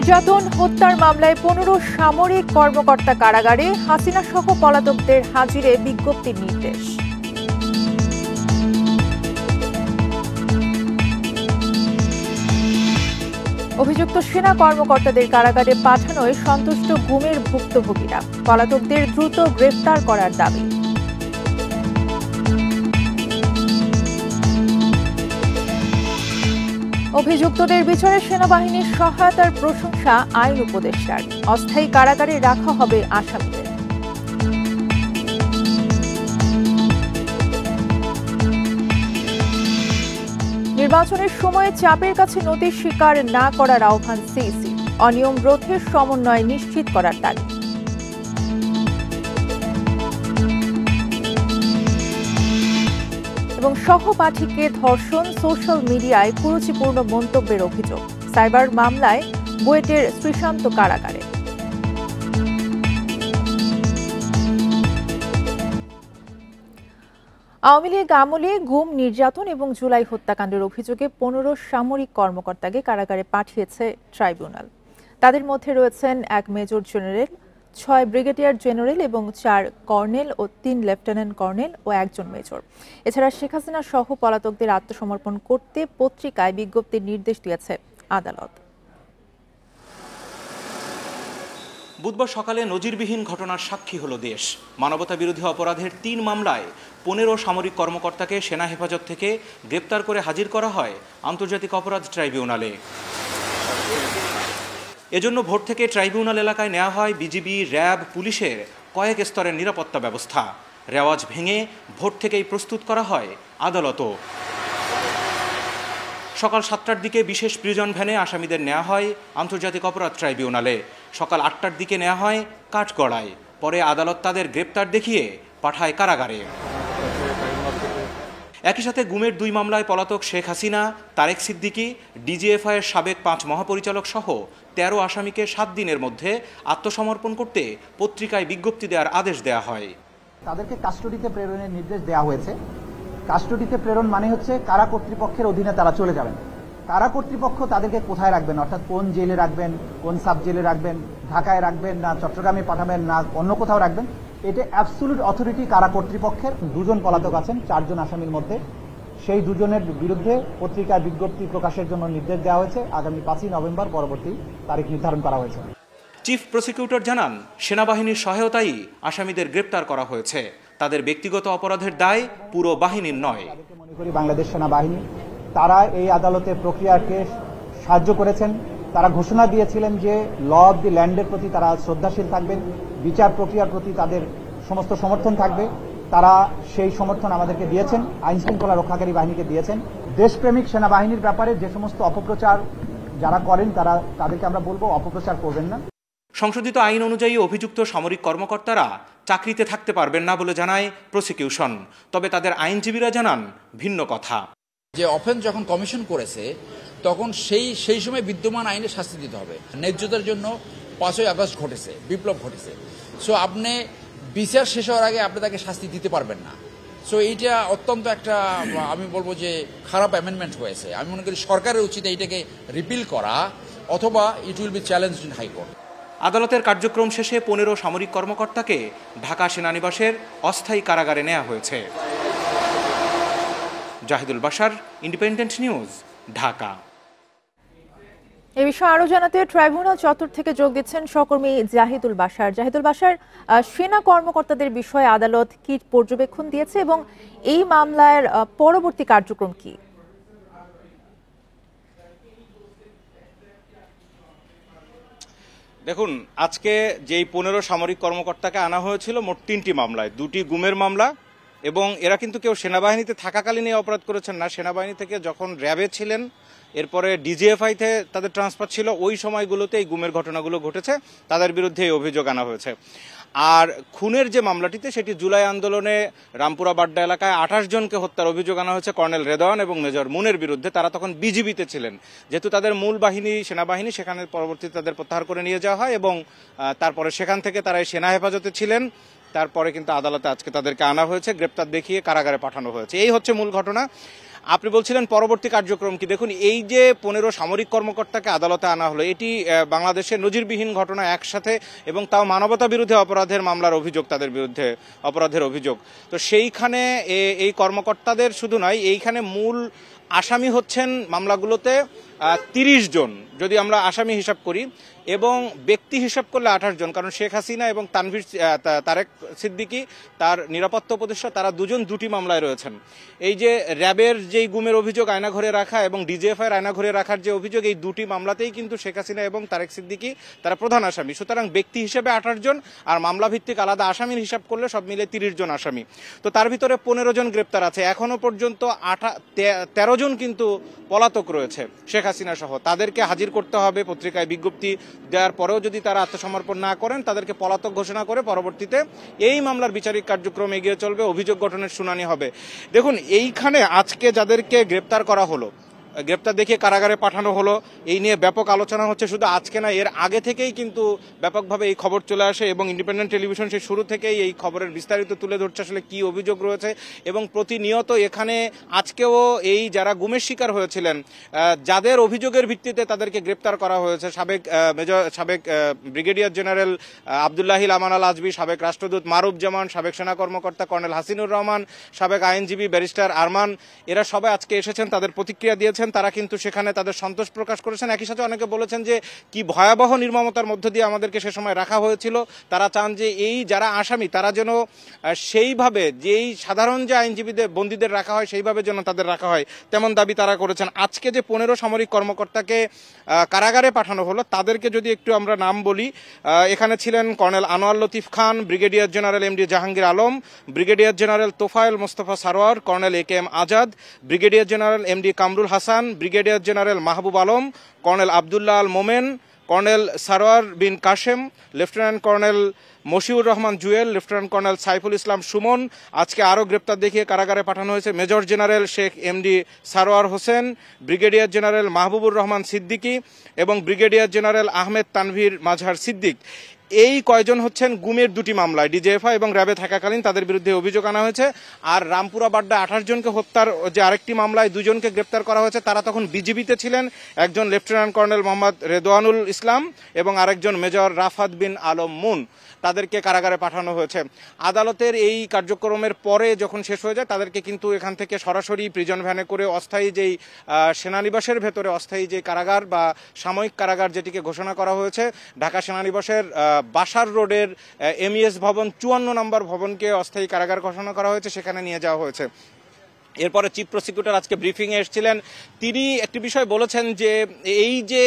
নির্যাতন হত্যার মামলায় 15 সামরিক কর্মকর্তা কারাগারে, হাসিনা সহ পলাতকদের হাজিরে বিজ্ঞপ্তির নির্দেশ। অভিযুক্ত সেনা কর্মকর্তাদের কারাগারে পাঠানোয় সন্তুষ্ট গুমের ভুক্তভোগীরা, পলাতকদের দ্রুত গ্রেফতার করার দাবি। অভিযুক্তদের বিচারে সেনাবাহিনীর সহায়তার প্রশংসা আইন উপদেষ্টার, অস্থায়ী কারাগারে রাখা হবে আসামিদের। নির্বাচনের সময় চাপের কাছে নথি স্বীকার না করার আহ্বান সিইসি, অনিয়ম রোধের সমন্বয় নিশ্চিত করার দাবি। এবং সহপাঠীকে ধর্ষণ, সোশ্যাল মিডিয়ায় কুরুচিপূর্ণ মন্তব্যের অভিযোগ, সাইবার মামলায় বুয়েটের শ্রীশান্ত কারাগারে। আওয়ামী লীগ আমলে গুম, নির্যাতন এবং জুলাই হত্যাকাণ্ডের অভিযোগে 15 সামরিক কর্মকর্তাকে কারাগারে পাঠিয়েছে ট্রাইব্যুনাল। তাদের মধ্যে রয়েছেন 1 মেজর জেনারেল, 6 ব্রিগেডিয়ার জেনারেল এবং 4 কর্নেল ও 3 লেফটেন্যান্ট কর্নেল ও 1 মেজর। এছাড়া শেখ হাসিনা সহ পলাতকদের আত্মসমর্পণ করতে পত্রিকায় বিজ্ঞপ্তির নির্দেশ দিয়েছে আদালত। বুধবার সকালে নজিরবিহীন ঘটনার সাক্ষী হলো দেশ। মানবতা বিরোধী অপরাধের 3 মামলায় 15 সামরিক কর্মকর্তাকে সেনা হেফাজত থেকে গ্রেপ্তার করে হাজির করা হয় আন্তর্জাতিক অপরাধ ট্রাইব্যুনালে। এজন্য ভোর থেকে ট্রাইব্যুনাল এলাকায় নেওয়া হয় বিজিবি, র্যাব, পুলিশের কয়েক স্তরের নিরাপত্তা ব্যবস্থা। রেওয়াজ ভেঙে ভোর থেকেই প্রস্তুত করা হয় আদালতও। সকাল 7টার দিকে বিশেষ প্রিজন ভ্যানে আসামিদের নেওয়া হয় আন্তর্জাতিক অপরাধ ট্রাইব্যুনালে। সকাল 8টার দিকে নেওয়া হয় কাঠগড়ায়। পরে আদালত তাদের গ্রেপ্তার দেখিয়ে পাঠায় কারাগারে। একই সাথে গুমের 2 মামলায় পলাতক শেখ হাসিনা, তারেক সিদ্দিকী, ডিজিএফআই এর সাবেক 5 মহাপরিচালক সহ 13 আসামিকে 7 দিনের মধ্যে আত্মসমর্পণ করতে পত্রিকায় বিজ্ঞপ্তি দেওয়ার আদেশ দেওয়া হয়। তাদেরকে কাস্টডিতে প্রেরণের নির্দেশ দেওয়া হয়েছে। কাস্টডিতে প্রেরণ মানে হচ্ছে কারা কর্তৃপক্ষের অধীনে তারা চলে যাবেন। কারা কর্তৃপক্ষ তাদেরকে কোথায় রাখবেন, অর্থাৎ কোন জেলে রাখবেন, কোন সাব জেলে রাখবেন, ঢাকায় রাখবেন না চট্টগ্রামে পাঠাবেন না অন্য কোথাও রাখবেন, এটা অ্যাবসলিউট অথরিটি কারা কর্তৃপক্ষের। 2 জন পলাতক আছেন 4 জন আসামির মধ্যে। সেই 2 জনের বিরুদ্ধে পত্রিকায় বিজ্ঞপ্তি প্রকাশের জন্য নির্দেশ দেওয়া হয়েছে। আগামী 5ই নভেম্বর পরবর্তী তারিখ নির্ধারণ করা হয়েছে। চিফ প্রসিকিউটর জানান, সেনাবাহিনীর সহায়তায় আসামিদের গ্রেপ্তার করা হয়েছে। তাদের ব্যক্তিগত অপরাধের দায় পুরো বাহিনীর নয়। মনে করি বাংলাদেশ সেনাবাহিনী তারা এই আদালতের প্রক্রিয়াকে সাহায্য করেছেন। তারা ঘোষণা দিয়েছিলেন যে ল অব দি ল্যান্ডের প্রতি তারা শ্রদ্ধাশীল থাকবেন, বিচার প্রক্রিয়ার প্রতি তাদের সমস্ত সমর্থন থাকবে। তারা সেই সমর্থন আমাদেরকে দিয়েছেন, আইন শৃঙ্খলা রক্ষাকারী বাহিনীকে দিয়েছেন। দেশপ্রেমিক সেনাবাহিনীর ব্যাপারে যে সমস্ত অপপ্রচার যারা করেন তাদেরকে আমরা বলবো অপপ্রচার করবেন না। সংশোধিত আইন অনুযায়ী অভিযুক্ত সামরিক কর্মকর্তারা চাকরিতে থাকতে পারবেন না বলে জানায় প্রসিকিউশন। তবে তাদের আইনজীবীরা জানান ভিন্ন কথা। যে অফেন্স যখন কমিশন করেছে তখন সেই সময় বিদ্যমান আইনে শাস্তি দিতে হবে। ন্যায্যতার জন্য 5ই আগস্ট ঘটেছে, বিপ্লব ঘটেছে। সো আপনি বিচার শেষ হওয়ার আগে আপনি তাকে শাস্তি দিতে পারবেন না। সো এইটা অত্যন্ত একটা আমি বলবো যে খারাপ অ্যামেন্ডমেন্ট হয়েছে। আমি মনে করি সরকারের উচিত এইটাকে রিপিল করা, অথবা it will be challenged in high court. আদালতের কার্যক্রম শেষে 15 সামরিক কর্মকর্তাকে ঢাকা সেনানিবাসের অস্থায়ী কারাগারে নেওয়া হয়েছে। Zahidul Bashar, Independent News, Dhaka. এ বিষয়ে আরো জানাতে ট্রাইব্যুনাল চত্বর থেকে যোগ দিচ্ছেন সহকর্মী জাহিদুল বাশার। জাহিদুল বাশার, সেনা কর্মকর্তাদের বিষয়ে আদালত কি পর্যবেক্ষণ দিয়েছে এবং এই মামলার পরবর্তী কার্যক্রম কি? দেখুন, আজকে যেই 15 সামরিক কর্মকর্তাকে আনা হয়েছিল মোট 3টি মামলায়, 2টি গুমের মামলা, এবং এরা কিন্তু কেউ সেনাবাহিনীতে থাকাকালীন এই অপরাধ করেছেন না। সেনাবাহিনী থেকে যখন র্যাবে ছিলেন, এরপরে ডিজিএফআইতে তাদের ট্রান্সফার ছিল, ওই সময়গুলোতে এই গুমের ঘটনাগুলো ঘটেছে। তাদের বিরুদ্ধে এই অভিযোগ আনা হয়েছে। আর খুনের যে মামলাটিতে, সেটি জুলাই আন্দোলনে রামপুরা বাড্ডা এলাকায় 28 জনকে হত্যার অভিযোগ আনা হয়েছে কর্নেল রেদওয়ান এবং মেজর মুনের বিরুদ্ধে। তারা তখন বিজিবিতে ছিলেন। যেহেতু তাদের মূল বাহিনী সেনাবাহিনী, সেখানে পরবর্তীতে তাদের প্রত্যাহার করে নিয়ে যাওয়া হয় এবং তারপরে সেখান থেকে তারা সেনা হেফাজতে ছিলেন। তারপরে কিন্তু আদালতে আজকে তাদেরকে আনা হয়েছে, গ্রেপ্তার দেখিয়ে কারাগারে পাঠানো হয়েছে। এই হচ্ছে মূল ঘটনা। আপনি বলছিলেন পরবর্তী কার্যক্রম কি, দেখুন এই যে 15 সামরিক কর্মকর্তাকে আদালতে আনা হলো, এটি বাংলাদেশের নজিরবিহীন ঘটনা একসাথে, এবং তাও মানবতা বিরোধী অপরাধের মামলার অভিযোগ, তাদের বিরুদ্ধে অপরাধের অভিযোগ। তো সেইখানে এই কর্মকর্তাদের শুধু নয়, এইখানে মূল আসামি হচ্ছেন মামলাগুলোতে 30 জন যদি আমরা আসামি হিসাব করি, এবং ব্যক্তি হিসাব করলে 28 জন, কারণ শেখ হাসিনা এবং তারেক সিদ্দিকী তার নিরাপত্তা উপদেষ্টা, তারা দুজন দুটি মামলায় রয়েছেন। এই যে র্যাবের যেই গুমের অভিযোগ আয়নাঘরে রাখা এবং ডিজিএফআই আয়নাঘরে রাখার যে অভিযোগ, এই দুটি মামলাতেই কিন্তু শেখ হাসিনা এবং তারেক সিদ্দিকী তারা প্রধান আসামি। সুতরাং ব্যক্তি হিসেবে 28 জন, আর মামলা ভিত্তিক আলাদা আসামির হিসাব করলে সব মিলে 30 জন আসামি। তো তার ভিতরে 15 জন গ্রেপ্তার আছে। এখনো পর্যন্ত 13 জন কিন্তু পলাতক রয়েছে শেখ হাসিনা সহ। তাদেরকে হাজির করতে হবে, পত্রিকায় বিজ্ঞপ্তি দেওয়ার পরেও যদি তারা আত্মসমর্পণ না করেন, তাদেরকে পলাতক ঘোষণা করে পরবর্তীতে এই মামলার বিচারিক কার্যক্রম এগিয়ে চলবে, অভিযোগ গঠনের শুনানি হবে। দেখুন এইখানে আজকে যাদেরকে গ্রেপ্তার করা হলো, গ্রেপ্তার দেখিয়ে কারাগারে পাঠানো হলো, এই নিয়ে ব্যাপক আলোচনা হচ্ছে। শুধু আজকে না, এর আগে থেকেই কিন্তু ব্যাপকভাবে এই খবর চলে আসে, এবং ইন্ডিপেন্ডেন্ট টেলিভিশন সেই শুরু থেকেই এই খবরের বিস্তারিত তুলে ধরছে আসলে কি অভিযোগ রয়েছে। এবং প্রতিনিয়ত এখানে আজকেও এই যারা গুমের শিকার হয়েছিলেন, যাদের অভিযোগের ভিত্তিতে তাদেরকে গ্রেপ্তার করা হয়েছে, সাবেক ব্রিগেডিয়ার জেনারেল আবদুল্লাহিল আমান আল আজবি, সাবেক রাষ্ট্রদূত মারুফ জামান, সাবেক সেনা কর্মকর্তা কর্নেল হাসিনুর রহমান, সাবেক আইনজীবী ব্যারিস্টার আরমান, এরা সবাই আজকে এসেছেন, তাদের প্রতিক্রিয়া দিয়েছেন। তারা কিন্তু সেখানে তাদের সন্তোষ প্রকাশ করেছেন। একই সাথে অনেকে বলেছেন যে কি ভয়াবহ নির্মমতার মধ্য দিয়ে আমাদেরকে সে সময় রাখা হয়েছিল। তারা চান যে এই যারা আসামি, তারা যেন সেইভাবে, যেই সাধারণ যে আইনজীবীদের বন্দীদের রাখা হয় সেইভাবে যেন তাদের রাখা হয়, তেমন দাবি তারা করেছেন। আজকে যে 15 সামরিক কর্মকর্তাকে কারাগারে পাঠানো হলো, তাদেরকে যদি একটু আমরা নাম বলি, এখানে ছিলেন colonel Anwar Latif Khan, brigadier general MD Jahangir Alam, brigadier general Tofail Mostafa Sarwar, colonel AKM Azad, brigadier general MD Kamrul Hasan, brigadier general Mahbub Alam, colonel Abdullah Al Momen, colonel Sarwar Bin Kashem, lieutenant colonel Moshiur Rahman Jewel, lieutenant colonel Saiful Islam Sumon. আজকে আরও গ্রেপ্তার দেখিয়ে কারাগারে পাঠানো হয়েছে major general Sheikh MD Sarwar Hossain, brigadier general Mahbubur Rahman Siddiqui এবং ব্রিগেডিয়ার জেনারেল আহমেদ তানভীর মাজহার সিদ্দিক। এই কয়জন হচ্ছেন গুমের দুটি মামলায় ডিজিএফআই এবং র্যাবে থাকাকালীন তাদের বিরুদ্ধে অভিযোগ আনা হয়েছে। আর রামপুরা বাড্ডা 28 জনকে হত্যার যে আরেকটি মামলায় 2 জনকে গ্রেপ্তার করা হয়েছে, তারা তখন বিজিবিতে ছিলেন। একজন লেফটেন্যান্ট কর্নেল মোহাম্মদ রেদওয়ানুল ইসলাম এবং আরেকজন মেজর রাফাত বিন আলম মুন। তাদেরকে কারাগারে পাঠানো হয়েছে। আদালতের এই কার্যক্রমের পরে যখন শেষ হয়ে যায়, তাদেরকে কিন্তু এখান থেকে সরাসরি প্রিজন ভ্যানে করে অস্থায়ী যেই সেনানিবাসের ভেতরে অস্থায়ী যে কারাগার বা সাময়িক কারাগার যেটিকে ঘোষণা করা হয়েছে, ঢাকা সেনানিবাসের বাসার রোডের এমইএস ভবন 54 নম্বর ভবনকে অস্থায়ী কারাগার ঘোষণা করা হয়েছে, সেখানে নিয়ে যাওয়া হয়েছে। এরপরে চিফ প্রসিকিউটর আজকে ব্রিফিংয়ে এসেছিলেন। তিনি একটি বিষয় বলেছেন যে এই যে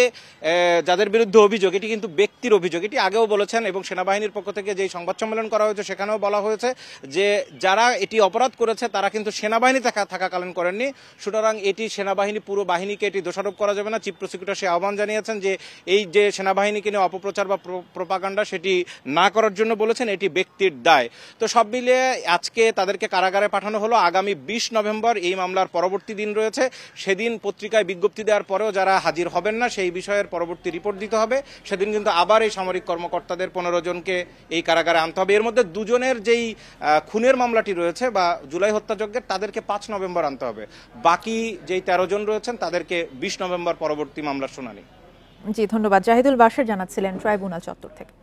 যাদের বিরুদ্ধে অভিযোগ, এটি কিন্তু ব্যক্তির অভিযোগ। এটি আগেও বলেছেন, এবং সেনাবাহিনীর পক্ষ থেকে যেই সংবাদ সম্মেলন করা হয়েছে সেখানেও বলা হয়েছে যে যারা এটি অপরাধ করেছে তারা কিন্তু সেনাবাহিনী থাকাকালীন করেননি। সুতরাং এটি সেনাবাহিনী, পুরো বাহিনীকে এটি দোষারোপ করা যাবে না। চিফ প্রসিকিউটর সে আহ্বান জানিয়েছেন যে এই যে সেনাবাহিনীকে নিয়ে অপপ্রচার বা প্রোপাগান্ডা, সেটি না করার জন্য বলেছেন, এটি ব্যক্তির দায়। তো সব মিলিয়ে আজকে তাদেরকে কারাগারে পাঠানো হলো। আগামী 20 নভেম্বর এই মামলার পরবর্তী দিন রয়েছে। সেদিন পত্রিকায় বিজ্ঞপ্তি দেওয়ার পরেও যারা হাজির হবেন না, সেই বিষয়ের পরবর্তী রিপোর্ট দিতে হবে। সেদিন কিন্তু আবার এই সামরিক কর্মকর্তাদের 15 জনকে এই কারাগারে আনতে হবে। এর মধ্যে 2 জনের যেই খুনের মামলাটি রয়েছে বা জুলাই হত্যাযজ্ঞের, তাদেরকে 5 নভেম্বর আনতে হবে। বাকি যেই 13 জন রয়েছেন তাদেরকে 20 নভেম্বর পরবর্তী মামলার শুনানি। জি, ধন্যবাদ। জাহিদুল বাশার জানাচ্ছিলেন ট্রাইব্যুনাল চত্বর থেকে।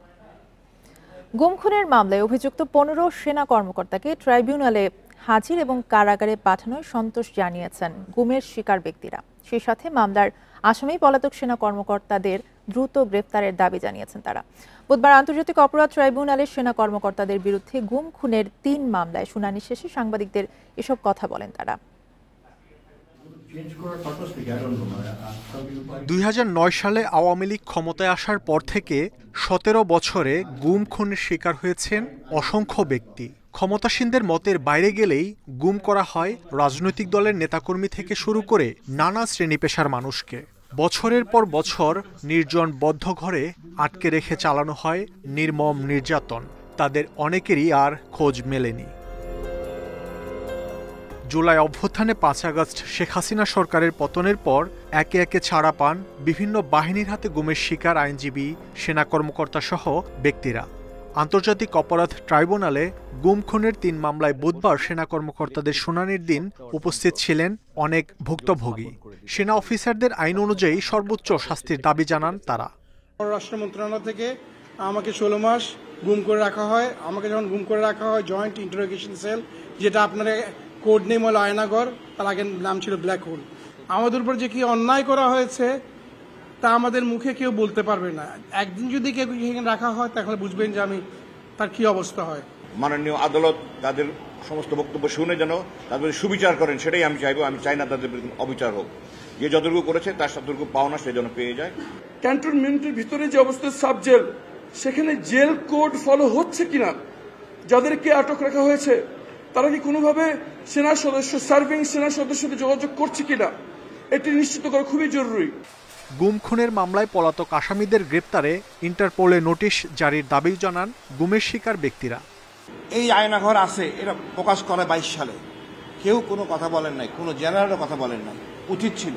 গুম খুনের মামলায় অভিযুক্ত 15 সেনা কর্মকর্তাকে ট্রাইব্যুনালে হাজির এবং কারাগারে পাঠানোয় সন্তোষ জানিয়েছেন গুমের শিকার ব্যক্তিরা। সেই সাথে মামলার আসামি পলাতক সেনা কর্মকর্তাদের দ্রুত গ্রেফতারের দাবি জানিয়েছেন তারা। বুধবার আন্তর্জাতিক অপরাধ ট্রাইব্যুনালের সেনা কর্মকর্তাদের বিরুদ্ধে গুম খুনের 3 মামলায় শুনানি শেষে সাংবাদিকদের এসব কথা বলেন তারা। 2009 সালে আওয়ামী লীগ ক্ষমতায় আসার পর থেকে 17 বছরে গুম খুনের শিকার হয়েছেন অসংখ্য ব্যক্তি। ক্ষমতাসীনদের মতের বাইরে গেলেই গুম করা হয় রাজনৈতিক দলের নেতাকর্মী থেকে শুরু করে নানা শ্রেণী পেশার মানুষকে। বছরের পর বছর নির্জন বদ্ধ ঘরে আটকে রেখে চালানো হয় নির্মম নির্যাতন। তাদের অনেকেরই আর খোঁজ মেলেনি। জুলাই অভ্যুত্থানে 5 আগস্ট শেখ হাসিনা সরকারের পতনের পর একে একে ছাড়া পান বিভিন্ন বাহিনীর হাতে গুমের শিকার আইনজীবী, সেনা কর্মকর্তা সহ ব্যক্তিরা। আন্তর্জাতিক অপরাধ ট্রাইব্যুনালে গুম খুনের ৩ মামলায় বুধবার সেনা কর্মকর্তাদের শুনানির দিন উপস্থিত ছিলেন অনেক ভুক্তভোগী। সেনা অফিসারদের আইন অনুযায়ী সর্বোচ্চ শাস্তির দাবি জানান তারা। পররাষ্ট্র মন্ত্রণালয় থেকে আমাকে 16 মাস গুম করে রাখা হয়। আমাকে যখন গুম করে রাখা হয় জয়েন্ট ইন্টারোগেশন সেল, যেটা আপনার কোড নেম হলো আয়নাগর, তার আগের নাম ছিল ব্ল্যাক হোল। আমাদের উপর যে কি অন্যায় করা হয়েছে তা আমাদের মুখে কেউ বলতে পারবে না। একদিন যদি কেউ এখানে রাখা হয় তাহলে বুঝবেন যে তার কি অবস্থা হয়। মাননীয় আদালত তাদের সমস্ত বক্তব্য শুনে যেন তাদের সুবিচার করেন, সেটাই আমি চাইবো। আমি চাই না তাদের অবিচার হোক। যে যতটুকু করেছে তার যতটুকু পাওনা সে যেন পেয়ে যায়। ক্যান্টনমেন্টের ভিতরে যে অবস্থা সাব জেল, সেখানে জেল কোড ফলো হচ্ছে কিনা, যাদেরকে আটক রাখা হয়েছে তারা কি কোনোভাবে সেনা সদস্য সার্ভিং সেনা সদস্যদের যোগাযোগ করছে কিনা, এটি নিশ্চিত করা খুবই জরুরি। গুম খুনের মামলায় পলাতক আসামিদের গ্রেপ্তারে ইন্টারপোলে নোটিশ জারির দাবি জানান গুমের শিকার ব্যক্তিরা। এই আয়নাঘর আছে, এটা প্রকাশ করে 22 সালে। কেউ কোনো কথা বলেন নাই, কোনো জেনারেলও কথা বলেন নাই। উচিত ছিল।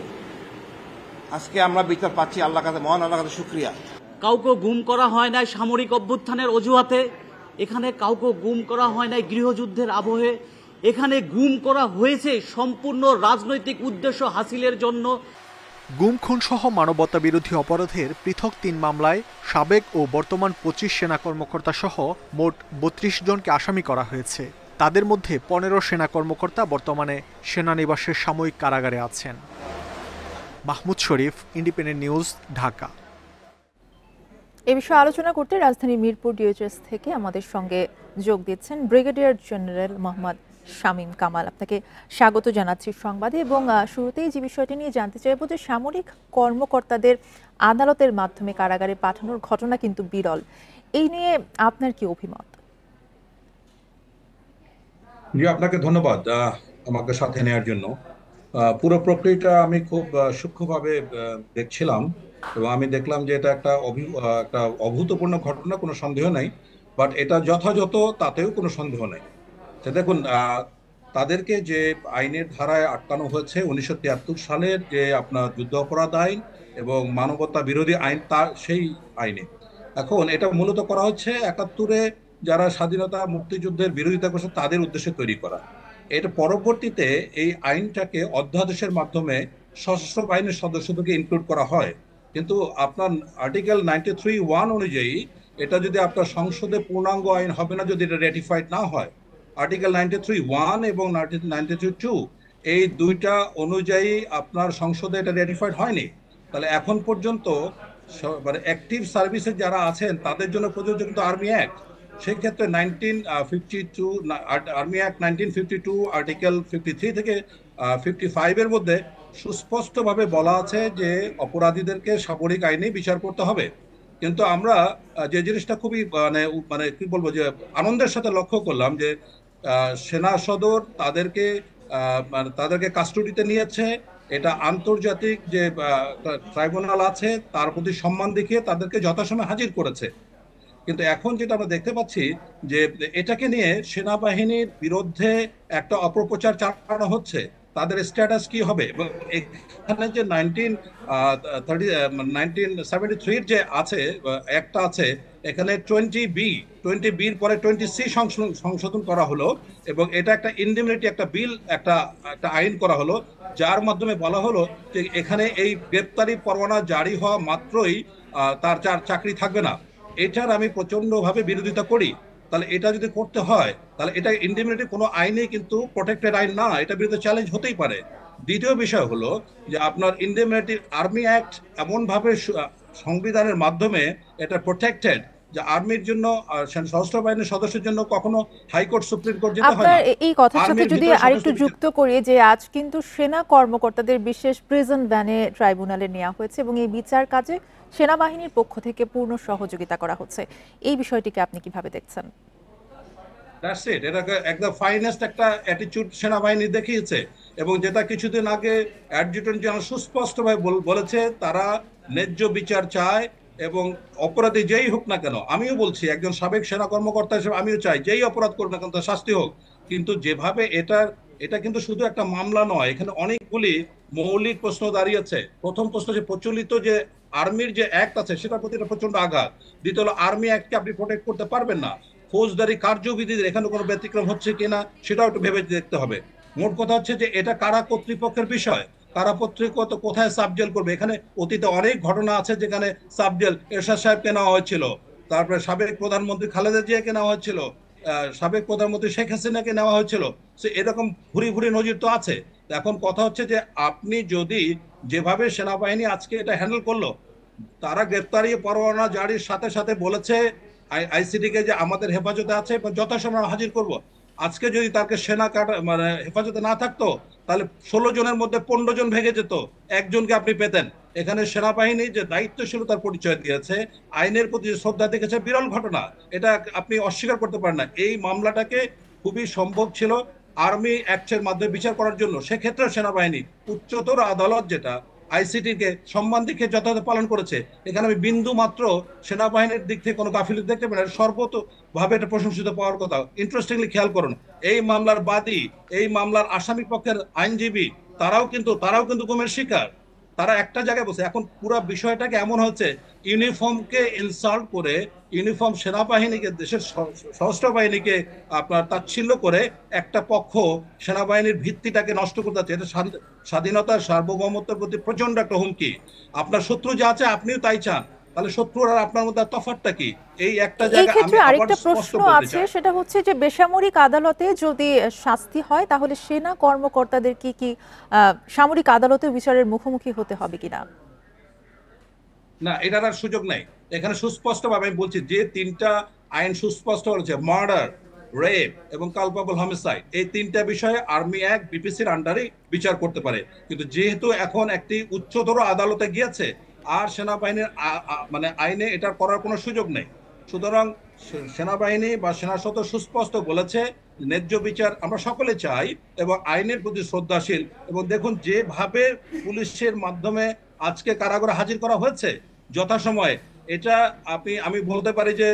আজকে আমরা বিচার পাচ্ছি, আল্লাহ কাছে, মহান আল্লাহ কাছে শুকরিয়া। কাউকে গুম করা হয় নাই সামরিক অভ্যুত্থানের অজুহাতে, এখানে কাউকে গুম করা হয় নাই গৃহযুদ্ধের আবহে, এখানে গুম করা হয়েছে সম্পূর্ণ রাজনৈতিক উদ্দেশ্য হাসিলের জন্য। গুম খুন সহ মানবতা বিরোধী অপরাধের পৃথক ৩ মামলায় সাবেক ও বর্তমান ২৫ সেনা কর্মকর্তা সহ মোট ৩২ জনকে আসামি করা হয়েছে। তাদের মধ্যে ১৫ সেনা কর্মকর্তা বর্তমানে সেনানিবাসের সাময়িক কারাগারে আছেন। মাহমুদ শরীফ, ইন্ডিপেন্ডেন্ট নিউজ, ঢাকা। এ বিষয়ে আলোচনা করতে রাজধানীর মিরপুর ডিএইচএস থেকে আমাদের সঙ্গে যোগ দিচ্ছেন ব্রিগেডিয়ার জেনারেল মোহাম্মদ শামীম কামাল। আপনাকে স্বাগত জানাচ্ছি সংবাদে। এবং শুরুতেই যে বিষয়টি নিয়ে জানতে চাইব যে সামরিক কর্মকর্তাদের আদালতের মাধ্যমে কারাগারে পাঠানোর ঘটনা কিন্তু বিরল, এই নিয়ে আপনার কি অভিমত? জি, আপনাকে ধন্যবাদ আমাকে সাথে নেওয়ার জন্য। পুরো প্রক্রিয়াটা আমি খুব সূক্ষ্মভাবে দেখছিলাম এবং আমি দেখলাম যে এটা একটা অভূতপূর্ণ ঘটনা, কোনো সন্দেহ নাই। বাট এটা যথাযথ, তাতেও কোনো সন্দেহ নাই। দেখুন, তাদেরকে যে আইনের ধারায় আটকানো হয়েছে 1973 সালের যে আপনার যুদ্ধ অপরাধ আইন এবং মানবতা বিরোধী আইন, তার সেই আইনে এখন এটা মূলত করা হচ্ছে 71-এ যারা স্বাধীনতা মুক্তিযুদ্ধের বিরোধিতা করছে তাদের উদ্দেশ্যে তৈরি করা। এটা পরবর্তীতে এই আইনটাকে অধ্যাদেশের মাধ্যমে সশস্ত্র বাহিনীর সদস্যদেরকে ইনক্লুড করা হয়। কিন্তু আপনার আর্টিকেল 93(1) অনুযায়ী এটা যদি আপনার সংসদে পূর্ণাঙ্গ আইন হবে না যদি এটা রেটিফাইড না হয়। আর্টিকেল 93(1) এবং 93(2) এই দুইটা অনুযায়ী আপনার সংসদে এটা রেটিফাইড হয়নি। তাহলে এখন পর্যন্ত মানে অ্যাক্টিভ সার্ভিসে যারা আছেন তাদের জন্য প্রযোজ্য কিন্তু আর্মি অ্যাক্ট। সেই ক্ষেত্রে 1952 আর্মি অ্যাক্ট 1952 আর্টিকেল 53 থেকে 55-এর মধ্যে সুস্পষ্টভাবে বলা আছে যে অপরাধীদেরকে সামরিক আইনে বিচার করতে হবে। কিন্তু আমরা যে জিনিসটা খুবই মানে কি বলবো, যে আনন্দের সাথে লক্ষ্য করলাম যে সেনা সদর তাদেরকে কাস্টডিতে নিয়েছে। এটা আন্তর্জাতিক যে ট্রাইব্যুনাল আছে তার প্রতি সম্মান দেখিয়ে তাদেরকে যথাসময়ে হাজির করেছে। কিন্তু এখন যেটা আমরা দেখতে পাচ্ছি যে এটাকে নিয়ে সেনাবাহিনীর বিরুদ্ধে একটা অপপ্রচার চালানো হচ্ছে। তাদের স্ট্যাটাস কি হবে? এখানে যে 1973 যে আছে একটা আছে, এখানে 20B পরে 20C সংশোধন করা হলো এবং এটা একটা ইনডেমনিটি একটা বিল একটা আইন করা হলো, যার মাধ্যমে বলা হলো যে এখানে এই গ্রেপ্তারি পরোয়ানা জারি হওয়া মাত্রই তার চাকরি থাকবে না। এটার আমি প্রচন্ডভাবে বিরোধিতা করি। তাহলে এটা যদি করতে হয় তাহলে এটা ইনডেমনিটি কোনো আইনে কিন্তু প্রোটেক্টেড আইন না, এটা বিরুদ্ধে চ্যালেঞ্জ হতেই পারে। দ্বিতীয় বিষয় হলো যে আপনার ইনডেমনিটি আর্মি অ্যাক্ট এমনভাবে সংবিধানের মাধ্যমে এটা প্রোটেক্টেড যে আর্মির জন্য সশস্ত্র বাহিনীর সদস্যের জন্য কখনো হাইকোর্ট সুপ্রিম কোর্ট যেতে হয় না। আপনার এই কথার সাথে যদি আরেকটু যুক্ত করি যে আজ কিন্তু সেনা কর্মকর্তাদের বিশেষ প্রিজন ভ্যানে ট্রাইব্যুনালে নেওয়া হয়েছে এবং এই বিচার কাজে সেনাবাহিনীর পক্ষ থেকে পূর্ণ সহযোগিতা করা হচ্ছে, এই বিষয়টিকে আপনি কিভাবে দেখছেন? That's it. এটা একদম ফাইনেস্ট একটা অ্যাটিটিউড সেনাবাহিনী দেখিয়েছে এবং যেটা কিছুদিন আগে অ্যাডজুটেন্ট জেনারেল সুস্পষ্টভাবে বলেছে তারা ন্যায্য বিচার চায় এবং অপরাধী যেই হোক না কেন, আমিও বলছি একজন সাবেক সেনা কর্মকর্তা হিসেবে আমিও চাই যেই অপরাধ করবে না কেন তার শাস্তি হোক। কিন্তু যেভাবে এটা কিন্তু শুধু একটা মামলা নয়, এখানে অনেকগুলি মৌলিক প্রশ্ন দাঁড়িয়েছে। প্রথম প্রশ্ন যে প্রচলিত যে আর্মির যে অ্যাক্ট আছে সেটার প্রতি এটা প্রচন্ড আঘাত। দ্বিতীয় হলো আর্মি অ্যাক্টকে আপনি প্রোটেক্ট করতে পারবেন না, ফৌজদারি কার্যবিধির এখানে কোনো ব্যতিক্রম হচ্ছে কিনা সেটাও একটু ভেবে দেখতে হবে। মোট কথা হচ্ছে যে এটা কারা কর্তৃপক্ষের বিষয়, কারা কর্তৃপক্ষ কোথায় সাবজেল করবে। এখানে অতীতে অনেক ঘটনা আছে যেখানে সাবজেল এরশাদ সাহেবকে নেওয়া হয়েছিল, তারপরে সাবেক প্রধানমন্ত্রী খালেদা জিয়াকে নেওয়া হয়েছিল, সাবেক প্রধানমন্ত্রী শেখ হাসিনাকে নেওয়া হয়েছিল। এরকম ভুরি ভুরি নজির তো আছে। এখন কথা হচ্ছে যে আপনি যদি যেভাবে সেনাবাহিনী আজকে এটা হ্যান্ডেল করলো, তারা গ্রেপ্তারি পরোয়ানা জারির সাথে সাথে বলেছে আইসিডি কে যে আমাদের হেফাজতে আছে এবং যথাসময়ে হাজির করব। আজকে যদি তাকে সেনা মানে হেফাজতে না থাকতো তাহলে 16 জনের মধ্যে 15 জন ভেঙে যেত, একজনকে আপনি পেতেন। এখানে সেনাবাহিনী যে দায়িত্বশীলতার পরিচয় দিয়েছে, আইনের প্রতি শ্রদ্ধা দেখেছে, বিরল ঘটনা, এটা আপনি অস্বীকার করতে পারেন না। এই মামলাটাকে খুবই সম্ভব ছিল আর্মি অ্যাক্টের মাধ্যমে বিচার করার জন্য। সেক্ষেত্রে সেনাবাহিনী উচ্চতর আদালত যেটা আইসিটিকে সম্মান দিকে যথাযথ পালন করেছে। এখানে আমি বিন্দু মাত্র সেনাবাহিনীর দিক থেকে কোনো গাফিলতি দেখতে পাই না, সর্বতভাবে এটা প্রশংসিত পাওয়ার কথা। ইন্টারেস্টিংলি খেয়াল করুন, এই মামলার বাদী, এই মামলার আসামি পক্ষের আইনজীবী তারাও কিন্তু গুমের শিকার। তারা একটা জায়গায় বসে। এখন পুরো বিষয়টাকে এমন হচ্ছে ইউনিফর্মকে ইনসাল্ট করে, ইউনিফর্ম সেনাবাহিনীকে, দেশের সশস্ত্র বাহিনীকে আপনার তাচ্ছিল্য করে একটা পক্ষ সেনাবাহিনীর ভিত্তিটাকে নষ্ট করতে যাচ্ছে। এটা স্বাধীনতার সার্বভৌমত্বের প্রতি প্রচন্ড একটা হুমকি। আপনার শত্রু যা আছে আপনিও তাই চান, তাহলে শত্রুর আর আপনার মধ্যে তফাৎটা কি? এই একটা জায়গা আমি আরেকটা প্রশ্ন আছে, সেটা হচ্ছে যে বেসামরিক আদালতে যদি শাস্তি হয় তাহলে সেনা কর্মকর্তাদের কি সামরিক আদালতে বিচারের মুখোমুখি হতে হবে কিনা? না, এটার আর সুযোগ নাই। এখানে সুস্পষ্টভাবে আমি বলছি যে 3টা আইন সুস্পষ্ট হয়েছে, মার্ডার, রেপ এবং কালপাবল হোমিসাইড, এই 3টা বিষয়ে আর্মি অ্যাক্ট বিপিসির আন্ডারে বিচার করতে পারে। কিন্তু যেহেতু এখন একটি উচ্চতর আদালতে গিয়েছে, আর সেনাবাহিনীর মানে আইনে এটা করার কোনো সুযোগ নেই। সুতরাং সেনাবাহিনী বা সেনা সদর সুস্পষ্ট বলেছে ন্যায্য বিচার আমরা সকলে চাই এবং আইনের প্রতি শ্রদ্ধাশীল। এবং দেখুন যেভাবে পুলিশের মাধ্যমে আজকে কারাগারে হাজির করা হয়েছে যথাসময়ে, এটা আমি বলতে পারি যে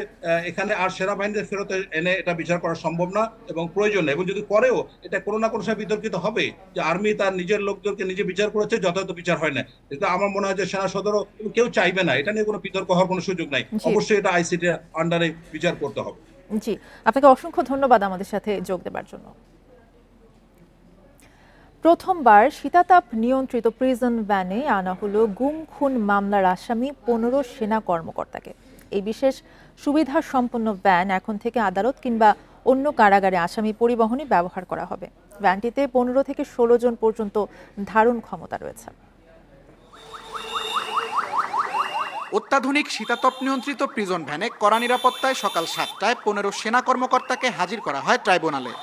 এখানে আর সেনাবাহিনীদের ফেরত এনে এটা বিচার করা সম্ভব না এবং প্রয়োজন নেই। এবং যদি করেও এটা কোনো না কোনো সময় বিতর্কিত হবে যে আর্মি তার নিজের লোকদেরকে নিজে বিচার করেছে, যথাযথ বিচার হয় না। এটা আমার মনে হয় যে সেনা সদরও কেউ চাইবে না, এটা নিয়ে কোনো বিতর্ক হওয়ার কোনো সুযোগ নাই। অবশ্যই এটা আইসিটি আন্ডারে বিচার করতে হবে। জি, আপনাকে অসংখ্য ধন্যবাদ আমাদের সাথে যোগ দেওয়ার জন্য। প্রথমবার শীতাতাপ নিয়ন্ত্রিত প্রিজন ভ্যানে আনা হলো গুম খুন মামলার আসামি 15 সেনা কর্মকর্তাকে। এই বিশেষ সুবিধা সম্পন্ন ভ্যান এখন থেকে আদালত কিংবা অন্য কারাগারে আসামি পরিবহনে ব্যবহার করা হবে। ভ্যানটিতে 15 থেকে 16 জন পর্যন্ত ধারণ ক্ষমতা রয়েছে। অত্যাধুনিক শীতাতপ নিয়ন্ত্রিত প্রিজন ভ্যানে কড়া নিরাপত্তায় সকাল 7টায় 15 সেনা কর্মকর্তাকে হাজির করা হয় ট্রাইব্যুনালে।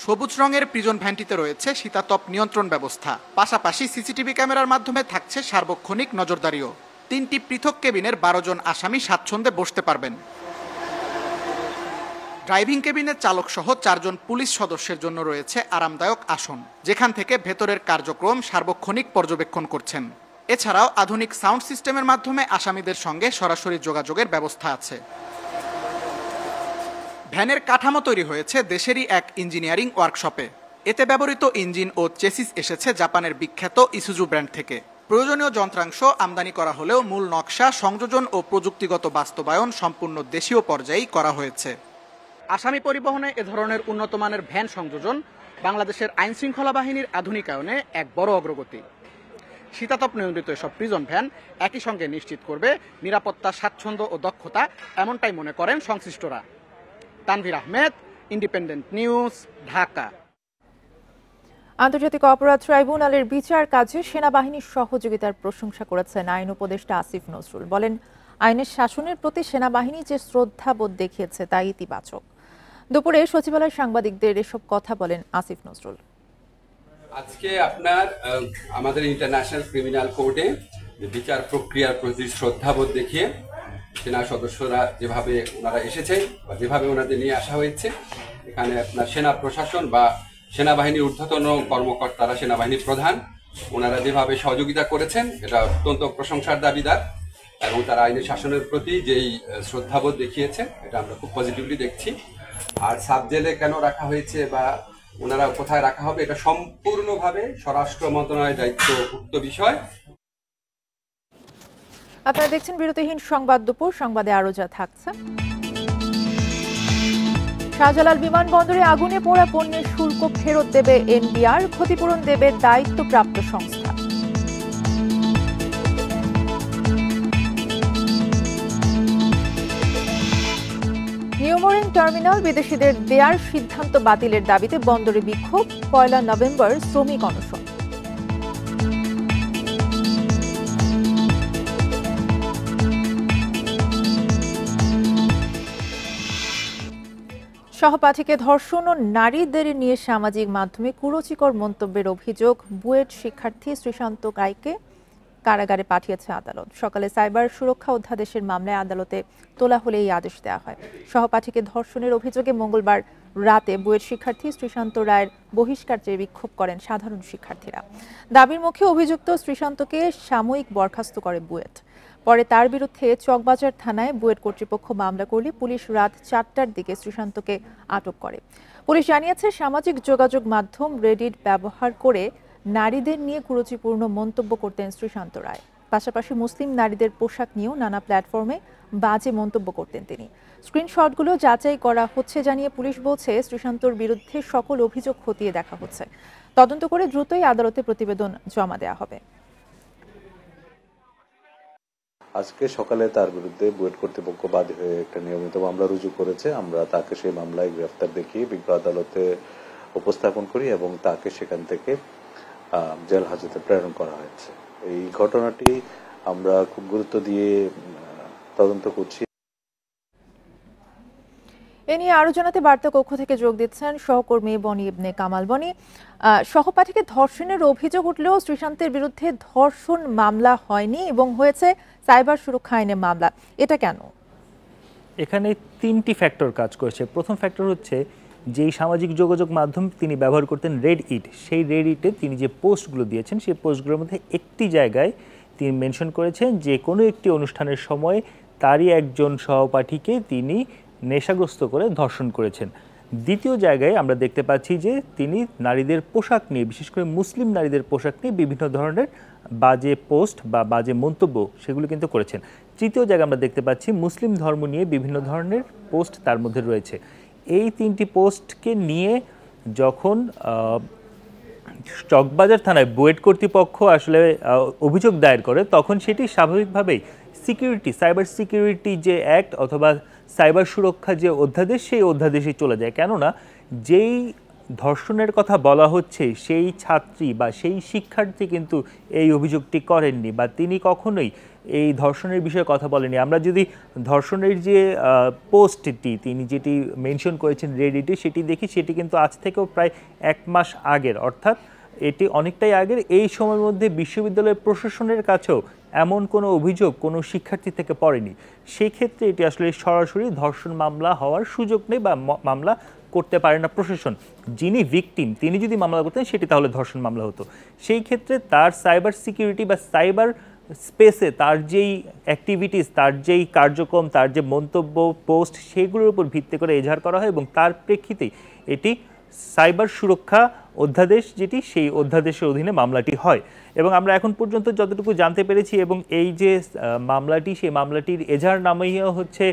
সবুজ রঙের প্রিজন ভ্যানটিতে রয়েছে শীতাতপ নিয়ন্ত্রণ ব্যবস্থা, পাশাপাশি সিসিটিভি ক্যামেরার মাধ্যমে থাকছে সার্বক্ষণিক নজরদারিও। 3টি পৃথক কেবিনের 12 জন আসামি স্বাচ্ছন্দ্যে বসতে পারবেন। ড্রাইভিং কেবিনের চালক সহ 4 জন পুলিশ সদস্যের জন্য রয়েছে আরামদায়ক আসন, যেখান থেকে ভেতরের কার্যক্রম সার্বক্ষণিক পর্যবেক্ষণ করছেন। এছাড়াও আধুনিক সাউন্ড সিস্টেমের মাধ্যমে আসামিদের সঙ্গে সরাসরি যোগাযোগের ব্যবস্থা আছে। ভ্যানের কাঠামো তৈরি হয়েছে দেশেরই এক ইঞ্জিনিয়ারিং ওয়ার্কশপে। এতে ব্যবহৃত ইঞ্জিন ও চেসিস এসেছে জাপানের বিখ্যাত ইসুজু ব্র্যান্ড থেকে। প্রয়োজনীয় যন্ত্রাংশ আমদানি করা হলেও মূল নকশা, সংযোজন ও প্রযুক্তিগত বাস্তবায়ন সম্পূর্ণ দেশীয় পর্যায়েই করা হয়েছে। আসামি পরিবহনে এ ধরনের উন্নত মানের ভ্যান সংযোজন বাংলাদেশের আইন শৃঙ্খলা বাহিনীর আধুনিকায়নে এক বড় অগ্রগতি। শীতাতপ নিয়ন্ত্রিত এসব প্রিজন ভ্যান একই সঙ্গে নিশ্চিত করবে নিরাপত্তা, স্বাচ্ছন্দ্য ও দক্ষতা, এমনটাই মনে করেন সংশ্লিষ্টরা। Tanvir Ahmed, independent News, Dhaka. আন্তর্জাতিক অপরাধ ট্রাইব্যুনালের বিচার কাজে সেনাবাহিনীর সহযোগিতার প্রশংসা করেছেন আইন উপদেষ্টা আসিফ নজরুল। বলেন, আইনের শাসনের প্রতি সেনাবাহিনী যে শ্রদ্ধাবোধ দেখিয়েছে তা ইতিবাচক। দুপুরে সচিবালয় সাংবাদিকদের এসব কথা বলেন আসিফ নজরুল। আজকে আপনার আমাদের ইন্টারন্যাশনাল ক্রিমিনাল কোর্টে বিচার প্রক্রিয়ার প্রতি শ্রদ্ধাবোধ দেখিয়ে সেনা সদস্যরা যেভাবে ওনারা এসেছে বা যেভাবে ওনাদের নিয়ে আসা হয়েছে, এখানে আপনার সেনা প্রশাসন বা সেনাবাহিনীর ঊর্ধ্বতন কর্মকর্তারা, সেনাবাহিনীর প্রধান, ওনারা যেভাবে সহযোগিতা করেছেন এটা অত্যন্ত প্রশংসার দাবিদার। এবং তারা আইনের শাসনের প্রতি যেই শ্রদ্ধাবোধ দেখিয়েছেন এটা আমরা খুব পজিটিভলি দেখছি। আর সাব জেলে কেন রাখা হয়েছে বা ওনারা কোথায় রাখা হবে এটা সম্পূর্ণভাবে স্বরাষ্ট্র মন্ত্রণালয়ের দায়িত্বভুক্ত বিষয়। আপনারা দেখছেন বিরতিহীন সংবাদ দুপুর। সংবাদে আরো যা থাকছে। শাহজালাল বিমানবন্দরে আগুনে পোড়া পণ্যের শুল্ক ফেরত দেবে এনবিআর, ক্ষতিপূরণ দেবে দায়িত্বপ্রাপ্ত সংস্থা। নিউমোরিং টার্মিনাল বিদেশিদের দেয়ার সিদ্ধান্ত বাতিলের দাবিতে বন্দরে বিক্ষোভ, 1 নভেম্বর শ্রমিক অনশন। সহপাঠীকে ধর্ষণ ও নারীদের নিয়ে সামাজিক মাধ্যমে কুরুচিকর মন্তব্যের অভিযোগ বুয়েট শিক্ষার্থী শ্রীশান্ত রায়কে কারাগারে পাঠিয়েছে আদালত। সকালে সাইবার সুরক্ষা অধ্যাদেশের মামলায় আদালতে তোলা হলে এই আদেশ দেওয়া হয়। সহপাঠীকে ধর্ষণের অভিযোগে মঙ্গলবার রাতে বুয়েট শিক্ষার্থী শ্রীশান্ত রায়ের বহিষ্কার চেয়ে বিক্ষোভ করেন সাধারণ শিক্ষার্থীরা। দাবির মুখে অভিযুক্ত শ্রীশান্তকে সাময়িক বরখাস্ত করে বুয়েট। পরে তার বিরুদ্ধে চকবাজার থানায় বুয়েট কর্তৃপক্ষ মামলা করলে পুলিশ রাত 4টার দিকে শ্রীশান্তকে আটক করে। পুলিশ জানিয়েছে, সামাজিক যোগাযোগ মাধ্যম রেডিট ব্যবহার করে নারীদের নিয়ে কুরুচিপূর্ণ মন্তব্য করতেন শ্রীশান্ত রায়। পাশাপাশি মুসলিম নারীদের পোশাক নিয়েও নানা প্ল্যাটফর্মে বাজে মন্তব্য করতেন তিনি। স্ক্রিনশটগুলো যাচাই করা হচ্ছে জানিয়ে পুলিশ বলছে, শ্রীশান্তর বিরুদ্ধে সকল অভিযোগ খতিয়ে দেখা হচ্ছে। তদন্ত করে দ্রুতই আদালতে প্রতিবেদন জমা দেওয়া হবে। আজকে সকালে তার বিরুদ্ধে বুয়েট কর্তৃপক্ষ বাদী হয়ে একটা নিয়মিত মামলা রুজু করেছে। আমরা তাকে সেই মামলায় গ্রেফতার দেখিয়ে বিজ্ঞ আদালতে উপস্থাপন করি এবং তাকে সেখান থেকে জেল হাজতে প্রেরণ করা হয়েছে। এই ঘটনাটি আমরা খুব গুরুত্ব দিয়ে তদন্ত করছি। এ নিয়ে আরো জানাতে বার্তা কক্ষ থেকে যোগ দিচ্ছেন সহকর্মী বনি ইবনে কামাল। বনি, সহপাঠীকে ধর্ষণের অভিযোগ উঠলেও শ্রীশান্তের বিরুদ্ধে ধর্ষণ মামলা হয়নি এবং হয়েছে সাইবার সুরক্ষা আইনে মামলা, এটা কেন? এখানে 3টি ফ্যাক্টর কাজ করেছে। প্রথম ফ্যাক্টর হচ্ছে, যেই সামাজিক যোগাযোগ মাধ্যম তিনি ব্যবহার করতেন রেডইট, সেই রেডইটে তিনি যে পোস্টগুলো দিয়েছেন সেই পোস্টগুলোর মধ্যে একটি জায়গায় তিনি মেনশন করেছেন যে কোনো একটি অনুষ্ঠানের সময় তারই একজন সহপাঠীকে তিনি নেশাগ্রস্ত করে ধর্ষণ করেছেন। দ্বিতীয় জায়গায় আমরা দেখতে পাচ্ছি যে তিনি নারীদের পোশাক নিয়ে, বিশেষ করে মুসলিম নারীদের পোশাক নিয়ে বিভিন্ন ধরনের বাজে পোস্ট বা বাজে মন্তব্য সেগুলো কিন্তু করেছেন। তৃতীয় জায়গায় আমরা দেখতে পাচ্ছি মুসলিম ধর্ম নিয়ে বিভিন্ন ধরনের পোস্ট তার মধ্যে রয়েছে। এই 3টি পোস্টকে নিয়ে যখন চকবাজার থানায় বুয়েট কর্তৃপক্ষ আসলে অভিযোগ দায়ের করে, তখন সেটি স্বাভাবিকভাবেই সাইবার সিকিউরিটি যে অ্যাক্ট অথবা সাইবার সুরক্ষা যে অধ্যাদেশ, সেই অধ্যাদেশে চলে যায়। কেননা যেই ধর্ষণের কথা বলা হচ্ছে সেই ছাত্রী বা সেই শিক্ষার্থী কিন্তু এই অভিযোগটি করেননি বা তিনি কখনোই এই ধর্ষণের বিষয়ে কথা বলেনি। আমরা যদি ধর্ষণের যে পোস্টটি তিনি যেটি মেনশন করেছেন রেডিটে সেটি দেখি, সেটি কিন্তু আজ থেকেও প্রায় 1 মাস আগের, অর্থাৎ এটি অনেকটাই আগের। এই সময়ের মধ্যে বিশ্ববিদ্যালয়ের প্রশাসনের কাছেও এমন কোনো অভিযোগ কোনো শিক্ষার্থী থেকে পড়েনি। সেই ক্ষেত্রে এটি আসলে সরাসরি ধর্ষণ মামলা হওয়ার সুযোগ নেই বা মামলা করতে পারে না প্রশাসন। যিনি ভিকটিম তিনি যদি মামলা করতেন সেটি তাহলে ধর্ষণ মামলা হতো। সেই ক্ষেত্রে তার সাইবার সিকিউরিটি বা সাইবার স্পেসে তার যেই অ্যাক্টিভিটিস, তার যেই কার্যক্রম, তার যে মন্তব্য পোস্ট, সেগুলোর উপর ভিত্তি করে এজাহার করা হয় এবং তার প্রেক্ষিতেই এটি সাইবার সুরক্ষা অধ্যাদেশ যেটি, সেই অধ্যাদেশের অধীনে মামলাটি হয়। এবং আমরা এখন পর্যন্ত যতটুকু জানতে পেরেছি এবং এই যে মামলাটি, সেই মামলাটির এজাহারনামাও হচ্ছে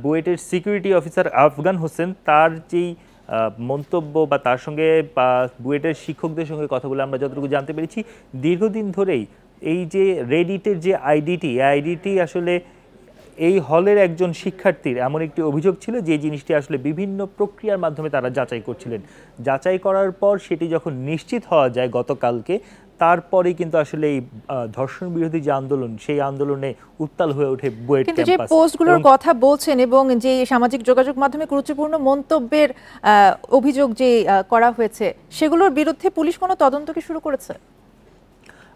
বুয়েটের সিকিউরিটি অফিসার আফগান হোসেন, তার যেই মন্তব্য বা তার সঙ্গে বা বুয়েটের শিক্ষকদের সঙ্গে কথা বলে আমরা যতটুকু জানতে পেরেছি, দীর্ঘদিন ধরেই এই যে রেডিটের যে আইডিটি আসলে এই হলের একজন শিক্ষার্থীর এমন একটি অভিযোগ ছিল যে জিনিসটি আসলে বিভিন্ন প্রক্রিয়ার মাধ্যমে তারা যাচাই করছিলেন। যাচাই করার পর সেটি যখন নিশ্চিত হওয়া যায় গতকালকে, তারপরে কিন্তু আসলে এই ধর্ষণ বিরোধী যে আন্দোলন, সেই আন্দোলনে উত্তাল হয়ে ওঠে বুয়েট ক্যাম্পাস। কিন্তু যে পোস্টগুলোর কথা বলছেন এবং যে সামাজিক যোগাযোগ মাধ্যমে কুরুচিপূর্ণ মন্তব্যের অভিযোগ যে করা হয়েছে, সেগুলোর বিরুদ্ধে পুলিশ কোনো তদন্ত কি শুরু করেছে?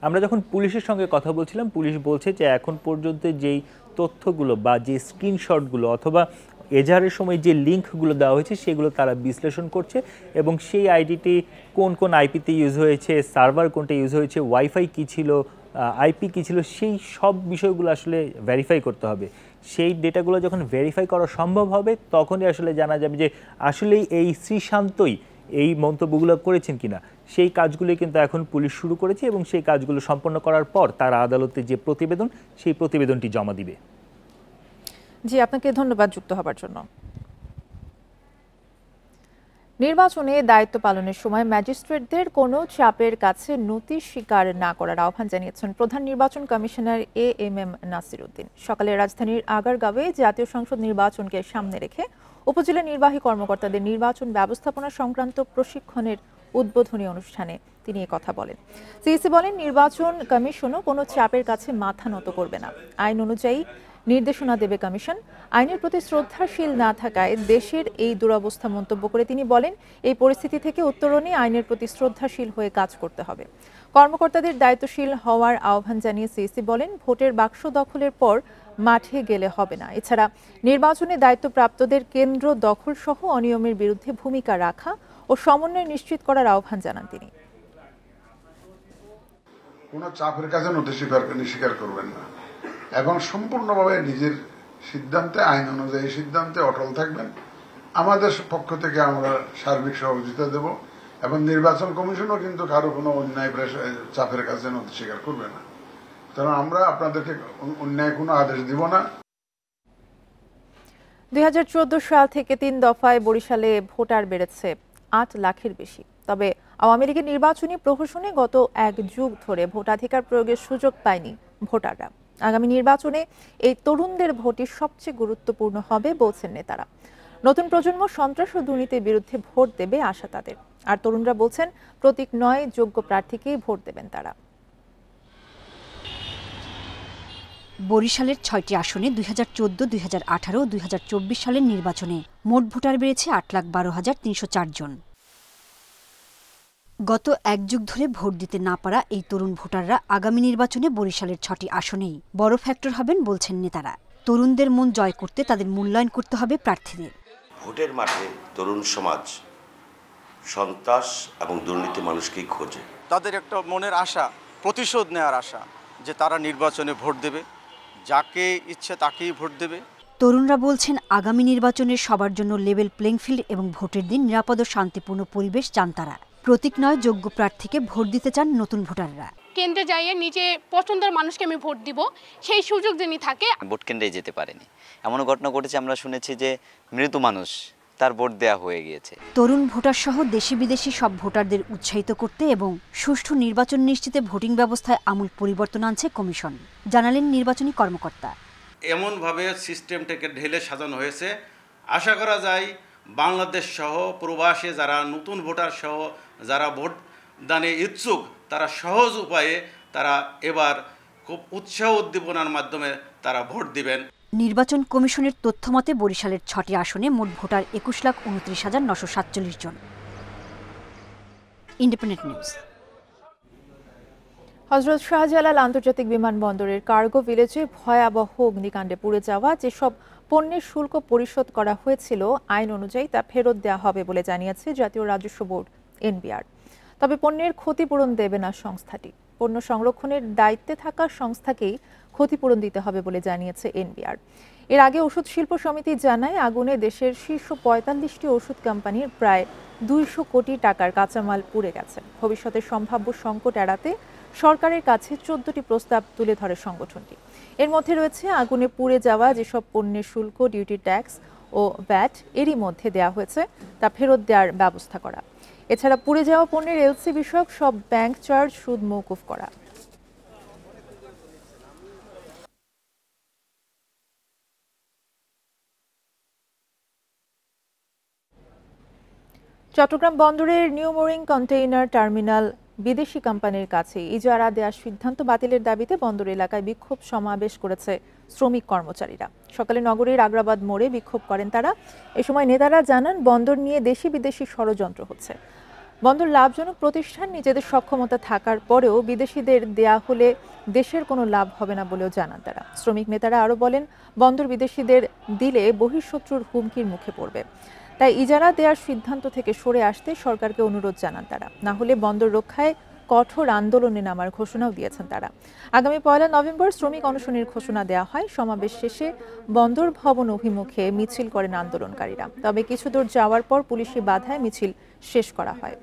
আমরা যখন পুলিশের সঙ্গে কথা বলছিলাম, পুলিশ বলছে যে এখন পর্যন্ত যেই তথ্যগুলো বা যে স্ক্রিনশটগুলো অথবা এজাহারের সময় যে লিঙ্কগুলো দেওয়া হয়েছে সেগুলো তারা বিশ্লেষণ করছে এবং সেই আইডিটি কোন কোন আইপিতে ইউজ হয়েছে, সার্ভার কোনটা ইউজ হয়েছে, ওয়াইফাই কী ছিল, আইপি কী ছিল, সেই সব বিষয়গুলো আসলে ভেরিফাই করতে হবে। সেই ডেটাগুলো যখন ভেরিফাই করা সম্ভব হবে তখনই আসলে জানা যাবে যে আসলেই এই শ্রীশান্তই এই মন্তব্যগুলো করেছেন কিনা সেই কাজগুলো কিন্তু এখন পুলিশ শুরু করেছে এবং সেই কাজগুলো সম্পন্ন করার পর তারা আদালতে যে প্রতিবেদন সেই প্রতিবেদনটি জমা দিবে। জি, আপনাকে ধন্যবাদ যুক্ত হবার জন্য। নির্বাচনে দায়িত্ব পালনের সময় ম্যাজিস্ট্রেটদের কোনো চাপের কাছে নতি স্বীকার না করার আহ্বান জানিয়েছেন প্রধান নির্বাচন কমিশনার AMM নাসির উদ্দিন। সকালে রাজধানীর আগারগাঁওয়ে জাতীয় সংসদ নির্বাচনকে সামনে রেখে উপজেলা নির্বাহী কর্মকর্তাদের নির্বাচন ব্যবস্থাপনা সংক্রান্ত প্রশিক্ষণের উদ্বোধনী অনুষ্ঠানে তিনি কথা বলেন। সিইসি বলেন, নির্বাচন কমিশনও কোনো চাপের কাছে মাথা নত করবে না। আইন অনুযায়ী নির্দেশনা দেবে কমিশন। আইনের প্রতি শ্রদ্ধাশীল না থাকায় দেশের এই দুরবস্থা মন্তব্য করে তিনি বলেন, এই পরিস্থিতি থেকে উত্তরণে আইনের প্রতি শ্রদ্ধাশীল হয়ে কাজ করতে হবে। কর্মকর্তাদের দায়িত্বশীল হওয়ার আহ্বান জানিয়ে সিইসি বলেন, ভোটের বাক্স দখলের পর মাঠে গেলে হবে না। এছাড়া নির্বাচনে দায়িত্বপ্রাপ্তদের কেন্দ্র দখল সহ অনিয়মের বিরুদ্ধে ভূমিকা রাখা ও সমন্বয় নিশ্চিত করার আহ্বান জানান তিনি। কোনো চাপের কাছে নতি স্বীকার করবেন না এবং সম্পূর্ণভাবে নিজের সিদ্ধান্তে, আইন অনুযায়ী সিদ্ধান্তে অটল থাকবেন। আমাদের পক্ষ থেকে আমরা সার্বিক সহযোগিতা দেব এবং নির্বাচন কমিশনও কিন্তু কারো কোনো অন্যায় চাপের কাছে নতি স্বীকার করবে না। কারণ আমরা আপনাদেরকে অন্যায় কোনো আদেশ দিব না। 2014 সাল থেকে 3 দফায় বরিশালে ভোটার বেড়েছে 8 লাখের বেশি। তবে আওয়ামী লীগের নির্বাচনী প্রহসনে গত 1 যুগ ধরে ভোটাধিকার প্রয়োগের সুযোগ পায়নি ভোটাররা। আগামী নির্বাচনে এই তরুণদের ভোটই সবচেয়ে গুরুত্বপূর্ণ হবে বলছেন নেতারা। নতুন প্রজন্ম সন্ত্রাস ও দুর্নীতির বিরুদ্ধে ভোট দেবে আশা তাদের। আর তরুণরা বলছেন, প্রতীক নয়, যোগ্য প্রার্থীকেই ভোট দেবেন তারা। বরিশালের 6টি আসনে 2014, 2018 ও 2024 সালের নির্বাচনে মোট ভোটার বেড়েছে 8,12,304 জন। গত 1 যুগ ধরে ভোট দিতে না পারা এই তরুণ ভোটাররা আগামী নির্বাচনে বরিশালের 6টি আসনেই বড় ফ্যাক্টর হবেন বলছেন নেতারা। তরুণদের মন জয় করতে তাদের মূল্যায়ন করতে হবে প্রার্থীদের। ভোটের মাঠে তরুণ সমাজ সন্ত্রাস এবং দুর্নীতি মানুষকেই খোঁজে। তাদের একটা মনের আশা, প্রতিশোধ নেওয়ার আশা, যে তারা নির্বাচনে ভোট দেবে, যাকে ইচ্ছে তাকেই ভোট দেবে। তরুণরা বলছেন, আগামী নির্বাচনে সবার জন্য লেভেল প্লেইং ফিল্ড এবং ভোটের দিন নিরাপদ ও শান্তিপূর্ণ পরিবেশ চান তারা। প্রতীক নয়, যোগ্য প্রার্থীকে ভোট দিতে চান নতুন ভোটাররা। কেন্দ্রে যাইয়ে নিজে পছন্দের মানুষকে আমি ভোট দিব, সেই সুযোগ যিনি থাকে। ভোট কেন্দ্রে যেতে পারেনি, এমন ঘটনা ঘটেছে। আমরা শুনেছি যে মৃত মানুষ, তার ভোট দেয়া হয়ে গিয়েছে। তরুণ ভোটার সহ দেশি বিদেশি সব ভোটারদের উৎসাহিত করতে এবং সুষ্ঠু নির্বাচন নিশ্চিতে ভোটিং ব্যবস্থায় আমূল পরিবর্তন আনছে কমিশন, জানালেন নির্বাচনী কর্মকর্তা। এমনভাবে সিস্টেমটাকে ঢেলে সাজানো হয়েছে, আশা করা যায় বাংলাদেশ সহ প্রবাসে যারা নতুন ভোটার সহ যারা ভোট দানে ইচ্ছুক, তারা সহজ উপায়ে তারা এবার খুব উৎসাহ উদ্দীপনার মাধ্যমে তারা ভোট দিবেন। নির্বাচন কমিশনের তথ্যমতে বরিশালের 6টি আসনে মোট ভোটার 21,29,947 জন। Independent news. হযরত শাহজালাল আন্তর্জাতিক বিমানবন্দরের কার্গো ভিলেজে ভয়াবহ অগ্নিকাণ্ডে পুড়ে যাওয়া যেসব পণ্যের শুল্ক পরিশোধ করা হয়েছিল, আইন অনুযায়ী তা ফেরত দেওয়া হবে বলে জানিয়েছে জাতীয় রাজস্ব বোর্ড NBR। তবে পণ্যের ক্ষতিপূরণ দেবে না সংস্থাটি। পণ্য সংরক্ষণের দায়িত্বে থাকা সংস্থাকেই ক্ষতিপূরণ দিতে হবে বলে জানিয়েছে NBR। এর আগে ওষুধ শিল্প সমিতি জানায়, আগুনে দেশের শীর্ষ 45টি ওষুধ কোম্পানির প্রায় 200 কোটি টাকার কাঁচামাল পুড়ে গেছে। ভবিষ্যতে সম্ভাব্য সংকট এড়াতে সরকারের কাছে 14টি প্রস্তাব তুলে ধরে সংগঠনটি। এর মধ্যে রয়েছে আগুনে পুড়ে যাওয়া যেসব পণ্যের শুল্ক, ডিউটি ট্যাক্স ও ভ্যাট এরই মধ্যে দেওয়া হয়েছে তা ফেরত দেওয়ার ব্যবস্থা করা। এছাড়া পুড়ে যাওয়া পণ্যের LC বিষয়ক সব ব্যাংক চার্জ, সুদ মওকুফ করা। চট্টগ্রাম বন্দরের নিউ মোরিং কন্টেইনার টার্মিনাল বিদেশি কোম্পানির কাছে ইজারা দেওয়ার সিদ্ধান্ত বাতিলের দাবিতে বন্দর এলাকায় বিক্ষোভ সমাবেশ করেছে শ্রমিক কর্মচারীরা। সকালে নগরীর আগ্রাবাদ মোড়ে বিক্ষোভ করেন তারা। এ সময় নেতারা জানান, বন্দর নিয়ে দেশি বিদেশি ষড়যন্ত্র হচ্ছে। বন্দর লাভজনক প্রতিষ্ঠান, নিজেদের সক্ষমতা থাকার পরেও বিদেশিদের দেয়া হলে দেশের কোনো লাভ হবে না বলেও জানান তারা। শ্রমিক নেতারা আরও বলেন, বন্দর বিদেশিদের দিলে বহিঃশত্রুর হুমকির মুখে পড়বে। তাই ইজারা দেওয়ার সিদ্ধান্ত থেকে সরে আসতে সরকারকে অনুরোধ জানান তারা। না হলে বন্দর রক্ষায় কঠোর আন্দোলনে নামার ঘোষণাও দিয়েছেন তারা। আগামী 1 নভেম্বর শ্রমিক অনশনের ঘোষণা দেওয়া হয়। সমাবেশ শেষে বন্দর ভবন অভিমুখে মিছিল করেন আন্দোলনকারীরা। তবে কিছু দূর যাওয়ার পর পুলিশি বাধায় মিছিল শেষ করা হয়।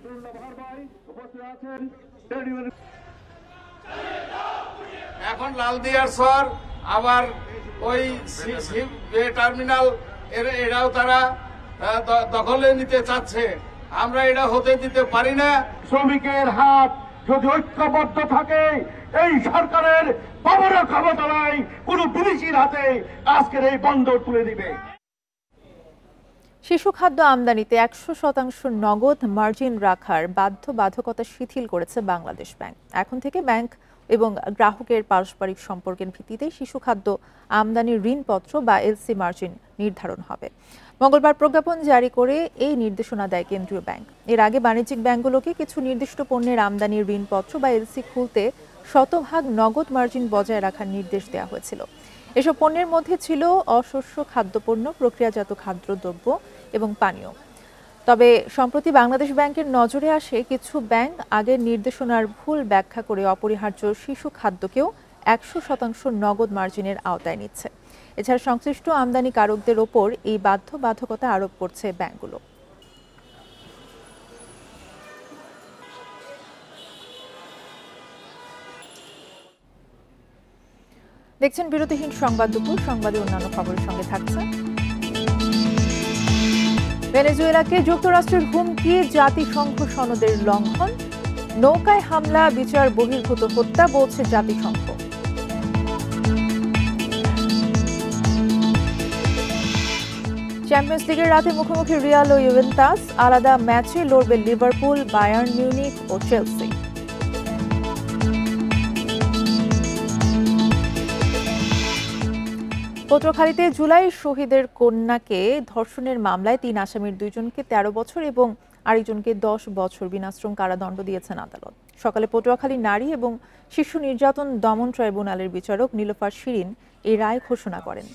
এখন লালদিয়ার স্যার আবার ওই টার্মিনাল এরাও তারা দখলে নিতে চাচ্ছে। আমরা এটা হতে দিতে পারি না। শ্রমিকের হাত যদি ঐক্যবদ্ধ থাকে, এই সরকারের পাওয়ার ক্ষমতা নাই, কোন পুলিশের হাতে আজকের এই বন্দর তুলে দিবে। শিশু খাদ্য আমদানিতে 100% নগদ মার্জিন রাখার বাধ্যবাধকতা শিথিল করেছে বাংলাদেশ ব্যাংক। এখন থেকে ব্যাংক এবং গ্রাহকের পারস্পরিক সম্পর্কের ভিত্তিতে শিশু খাদ্য আমদানির ঋণপত্র বা এলসি মার্জিন নির্ধারণ হবে। মঙ্গলবার প্রজ্ঞাপন জারি করে এই নির্দেশনা দেয় কেন্দ্রীয় ব্যাংক। এর আগে বাণিজ্যিক ব্যাংকগুলোকে কিছু নির্দিষ্ট পণ্যের আমদানির ঋণপত্র বা এলসি খুলতে 100% নগদ মার্জিন বজায় রাখার নির্দেশ দেওয়া হয়েছিল। এসব পণ্যের মধ্যে ছিল অশস্য খাদ্যপণ্য, প্রক্রিয়াজাত খাদ্যদ্রব্য এবং পানীয়। তবে সম্প্রতি বাংলাদেশ ব্যাংকের নজরে আসে কিছু ব্যাংক আগের নির্দেশনার ভুল ব্যাখ্যা করে অপরিহার্য শিশু খাদ্যকেও 100% নগদ মার্জিনের আওতায় নিচ্ছে। এছাড়া সংশ্লিষ্ট আমদানিকারকদের ওপর এই বাধ্যবাধকতা আরোপ করছে ব্যাংকগুলো। দেখছেন বিরতিহীন সংবাদ দুপুর। সংবাদে অন্যান্য খবরের সঙ্গে থাকছে। ভেনেজুয়েলাকে যুক্তরাষ্ট্রের হুমকি, জাতিসংঘ সনদের লঙ্ঘন, নৌকায় হামলা বিচার বহির্ভূত হত্যা বলছে জাতিসংঘ। চ্যাম্পিয়ন্স লিগের রাতে মুখোমুখি রিয়াল ও ইউভেন্টাস, আলাদা ম্যাচে লড়বে লিভারপুল, বায়ার্ন মিউনিখ ও চেলসি। পটুয়াখালীতে জুলাই শহীদের কন্যাকে ধর্ষণের মামলায় 3 আসামির 2 জনকে 13 বছর এবং আরেকজনকে 10 বছর বিনাশ্রম কারাদণ্ড দিয়েছেন আদালত। সকালে পটুয়াখালী নারী এবং শিশু নির্যাতন দমন ট্রাইব্যুনালের বিচারক নীলোফার শিরিন এই রায় ঘোষণা করেন।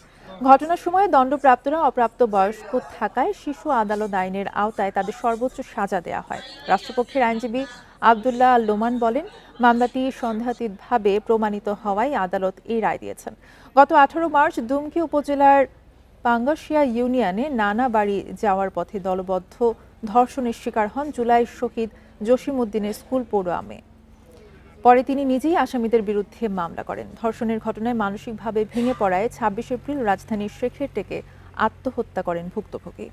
ঘটনার সময় দণ্ডপ্রাপ্তরা অপ্রাপ্ত বয়স্ক থাকায় শিশু আদালত আইনের আওতায় তাদের সর্বোচ্চ সাজা দেওয়া হয়। রাষ্ট্রপক্ষের আইনজীবী আব্দুল্লাহ লোমান বলেন, মামলাটি সন্দেহাতীতভাবে প্রমাণিত হওয়ায় আদালত এই রায় দিয়েছেন। গত 18 মার্চ দুমকি উপজেলার পাঙ্গাশিয়া ইউনিয়নে নানা বাড়ি যাওয়ার পথে দলবদ্ধ ধর্ষণের শিকার হন জুলাই শহীদ জসিমউদ্দিনের স্কুল পড়ুয়া মেয়ে। পরে তিনি নিজেই আসামিদের বিরুদ্ধে মামলা করেন। ধর্ষণের ঘটনায় মানসিকভাবে ভেঙে পড়ায় 26 এপ্রিল রাজধানীর শেখেরটেকে আত্মহত্যা করেন ভুক্তভোগী।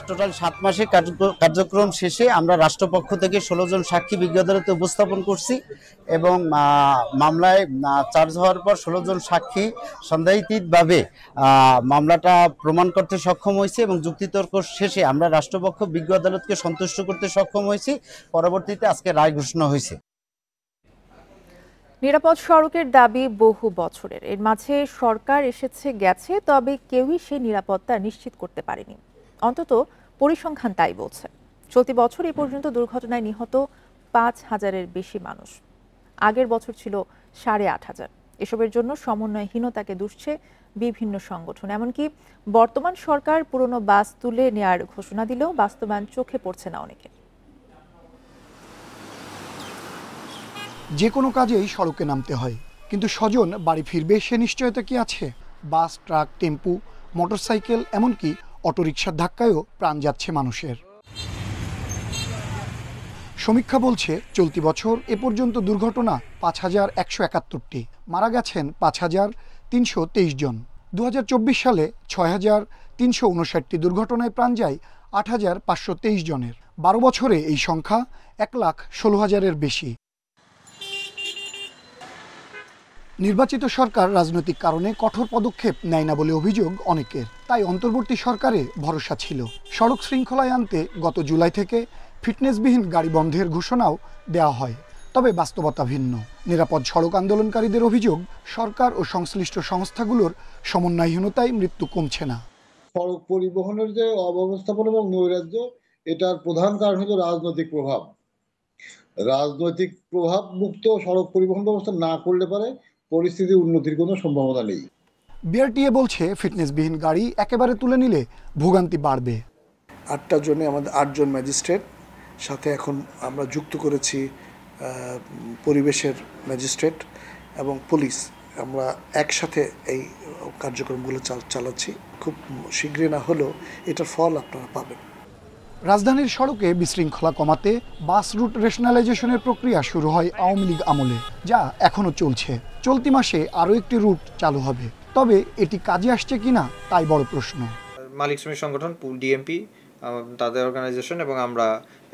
টোটাল 7 মাসের কার্যক্রম শেষে আমরা রাষ্ট্রপক্ষ থেকে 16 জন সাক্ষী বিজ্ঞ আদালতে উপস্থাপন করছি এবং মামলায় চার্জ হওয়ার পর 16 জন সাক্ষী সন্দেহাতীতভাবে মামলাটা প্রমাণ করতে সক্ষম হয়েছে এবং যুক্তিতর্ক শেষে আমরা রাষ্ট্রপক্ষ বিজ্ঞ আদালতকে সন্তুষ্ট করতে সক্ষম হয়েছি। পরবর্তীতে আজকে রায় ঘোষণা হয়েছে। নিরাপদ সড়কের দাবি বহু বছরের। এর মাঝে সরকার এসেছে গেছে, তবে কেউই সেই নিরাপত্তা নিশ্চিত করতে পারেনি। অন্তত পরিসংখ্যান তাই বলছে। চলতি বছর এ পর্যন্ত দুর্ঘটনায় নিহত 5,000-এর বেশি মানুষ। আগের বছর ছিল 8,500। এসবের জন্য সমন্বয়হীনতাকে দুষছে বিভিন্ন সংগঠন। এমনকি বর্তমান সরকার পুরনো বাস তুলে নেয়ার ঘোষণা দিলেও বাস্তবায়ন চোখে পড়ছে না অনেকে। যে কোনো কাজেই সড়কে নামতে হয়, কিন্তু স্বজন বাড়ি ফিরবে সে নিশ্চয়তা কি আছে? বাস, ট্রাক, টেম্পু, মোটরসাইকেল, এমনকি অটোরিকশার ধাক্কায়ও প্রাণ যাচ্ছে মানুষের। সমীক্ষা বলছে চলতি বছর এ পর্যন্ত দুর্ঘটনা 5,171টি, মারা গেছেন 5,323 জন। 2024 সালে 6,359টি দুর্ঘটনায় প্রাণ যায় 8,523 জনের। 12 বছরে এই সংখ্যা 1,16,000-এর বেশি। নির্বাচিত সরকার রাজনৈতিক কারণে কঠোর পদক্ষেপ নেয় না বলে অভিযোগ অনেকের। তাই অন্তর্বর্তী সরকারে ভরসা ছিল। সড়ক শৃঙ্খলায় আনতে গত জুলাই থেকে ফিটনেসবিহীন গাড়ি বন্ধের ঘোষণাও দেওয়া হয়, তবে বাস্তবতা ভিন্ন। নিরাপদ সড়ক আন্দোলনকারীদের অভিযোগ, সরকার ও সংশ্লিষ্ট সংস্থাগুলোর সমন্বয়হীনতায় মৃত্যু কমছে না। সড়ক পরিবহনের যে অব্যবস্থাপনা এবং নৈরাজ্য, এটার প্রধান কারণ হলো রাজনৈতিক প্রভাব। রাজনৈতিক প্রভাব মুক্ত সড়ক পরিবহন ব্যবস্থা না করলে পারে পরিস্থিতির উন্নতির কোনো সম্ভাবনা নেই। বিআরটিএ বলছে ফিটনেসবিহীন গাড়ি একেবারে তুলে নিলে ভোগান্তি বাড়বে। 8টা জনে আমাদের 8 জন ম্যাজিস্ট্রেট সাথে এখন আমরা যুক্ত করেছি পরিবেশের ম্যাজিস্ট্রেট এবং পুলিশ। আমরা একসাথে এই কার্যক্রমগুলো চালাচ্ছি। খুব শীঘ্রই না হলেও এটার ফল আপনারা পাবেন। রাজধানীর সড়কে বিশৃঙ্খলা কমাতে বাস রুট রেশনালাইজেশনের প্রক্রিয়া শুরু হয় আওয়ামী লীগ আমলে, যা এখনও চলছে। চলতি মাসে আরও একটি রুট চালু হবে, তবে এটি কাজে আসছে কিনা তাই বড় প্রশ্ন। মালিক শ্রমিক সংগঠন ডিএমপি তাদের অর্গানাইজেশন এবং আমরা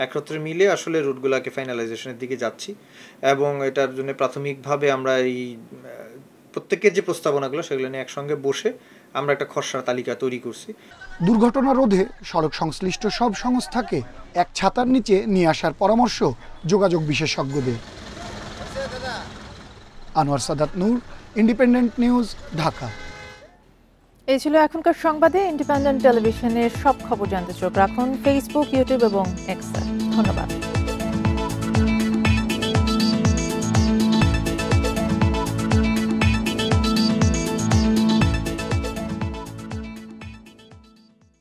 একত্রে মিলে আসলে রুটগুলোকে ফাইনালাইজেশনের দিকে যাচ্ছি এবং এটার জন্য প্রাথমিকভাবে আমরা এই প্রত্যেকের যে প্রস্তাবনাগুলো সেগুলো নিয়ে একসঙ্গে বসে আমরা একটা খসড়া তালিকা তৈরি করছি। দুর্ঘটনা রোধে সড়ক সংশ্লিষ্ট সব সংস্থাকে এক ছাতার নিচে নিয়ে আসার পরামর্শ যোগাযোগ বিশেষজ্ঞদের। আনোয়ার সাদাত নূর, ইন্ডিপেন্ডেন্ট নিউজ, ঢাকা। এই ছিল এখনকার সংবাদে। ইন্ডিপেন্ডেন্ট টেলিভিশনের সব খবর জানতে চোখ রাখুন ফেসবুক, ইউটিউব এবং এক্সে। ধন্যবাদ।